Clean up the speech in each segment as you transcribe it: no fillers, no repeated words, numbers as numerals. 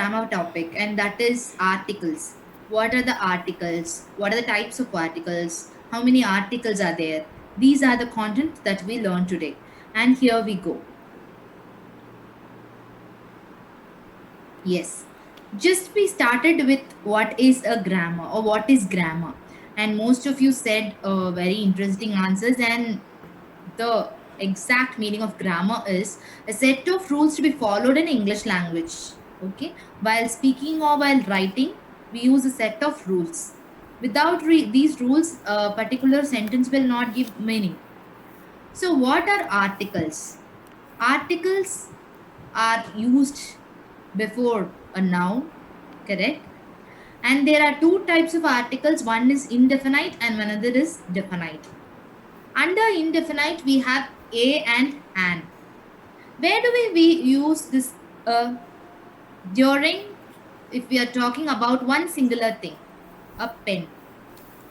grammar topic, and that is articles. What are the articles? What are the types of articles? How many articles are there? These are the content that we learn today. And here we go. Yes. Just we started with what is a grammar or what is grammar. And most of you said very interesting answers, and the exact meaning of grammar is a set of rules to be followed in English language. Okay, while speaking or while writing, we use a set of rules. Without these rules, a particular sentence will not give meaning. So, what are articles? Articles are used before a noun, correct? And there are two types of articles. One is indefinite and another is definite. Under indefinite, we have a and an. Where do we use this during, if we are talking about one singular thing, a pen?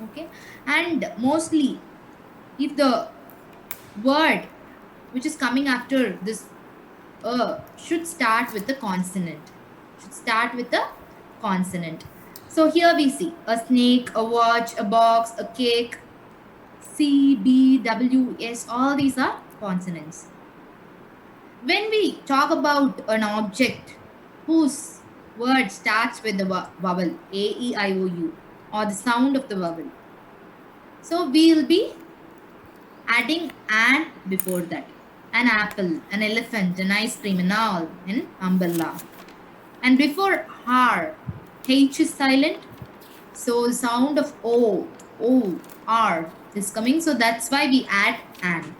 Okay, and mostly if the word which is coming after this should start with the consonant. Should start with the consonant. So here we see a snake, a watch, a box, a cake. C, B, W, S, all these are consonants. When we talk about an object whose word starts with the vowel A, E, I, O, U, or the sound of the vowel, so we will be adding an before that. An apple, an elephant, an ice cream, an owl, an umbrella. And before R, H is silent, so the sound of O, R is coming. So that's why we add an,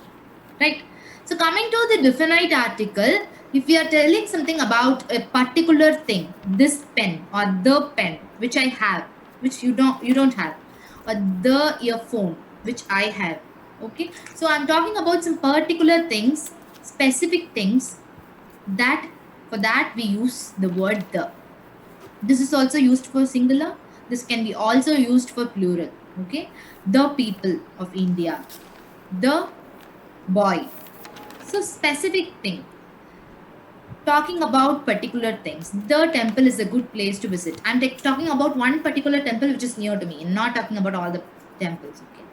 right? So coming to the definite article, if we are telling something about a particular thing, this pen or the pen which I have, which you don't have, or the earphone which I have. Okay, so I'm talking about some particular things, specific things, that for that we use the word the. This is also used for singular. This can be also used for plural. Okay, the people of India, the boy. So specific thing. Talking about particular things. The temple is a good place to visit. I'm talking about one particular temple which is near to me, and not talking about all the temples. Okay.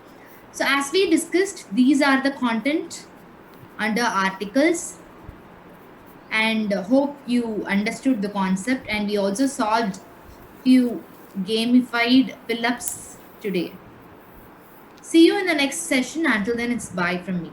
So as we discussed, these are the content under articles, and hope you understood the concept, and we also solved few gamified fill-ups today. See you in the next session. Until then, it's bye from me.